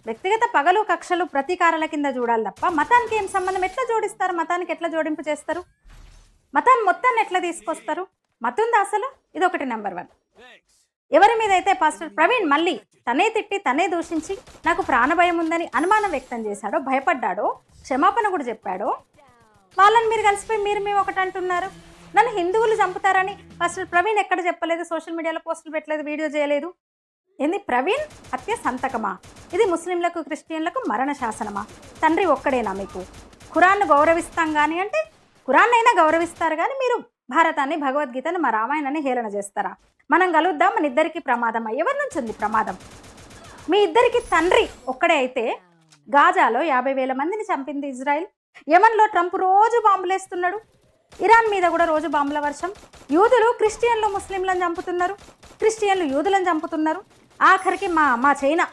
వ్యక్తిగత పగలు కక్షలు ప్రతీకారాల కింద చూడాలి తప్ప మతానికి ఏం సంబంధం? ఎట్లా జోడిస్తారు? మతానికి ఎట్లా జోడింపు చేస్తారు? మతాన్ని మొత్తాన్ని ఎట్లా తీసుకొస్తారు? మతం ఉందా అసలు? ఇది ఒకటి నెంబర్ 1. ఎవరి మీద అయితే పాస్టర్ ప్రవీణ్ మళ్ళీ తనే తిట్టి తనే దూషించి నాకు ప్రాణభయం ఉందని అనుమానం వ్యక్తం చేశాడో, భయపడ్డాడో, క్షమాపణ కూడా చెప్పాడో, వాళ్ళని మీరు కలిసిపోయి మేము ఒకటి అంటున్నారు. నన్ను హిందువులు చంపుతారని పాస్టర్ ప్రవీణ్ ఎక్కడ చెప్పలేదు, సోషల్ మీడియాలో పోస్టులు పెట్టలేదు, వీడియో చేయలేదు. ఏంది ప్రవీణ్ హత్య సంతకమా? ఇది ముస్లింలకు క్రిస్టియన్లకు మరణ శాసనమా? తండ్రి ఒక్కడేనా మీకు? ఖురాన్ను గౌరవిస్తాం కానీ అంటే ఖురాన్ అయినా గౌరవిస్తారు కానీ మీరు భారతాన్ని, భగవద్గీతను, మా రామాయణాన్ని హేళన చేస్తారా? మనం కలుద్దాం, మన ఇద్దరికి ప్రమాదమా? ఎవరి నుంచి ఉంది ప్రమాదం? మీ ఇద్దరికి తండ్రి ఒక్కడే అయితే గాజాలో 50,000 మందిని చంపింది ఇజ్రాయెల్. యెమెన్లో ట్రంప్ రోజు బాంబులేస్తున్నాడు. ఇరాన్ మీద కూడా రోజు బాంబుల వర్షం. యూదులు క్రిస్టియన్లు ముస్లింలను చంపుతున్నారు, క్రిస్టియన్లు యూదులను చంపుతున్నారు. ఆఖరికి మా చైనా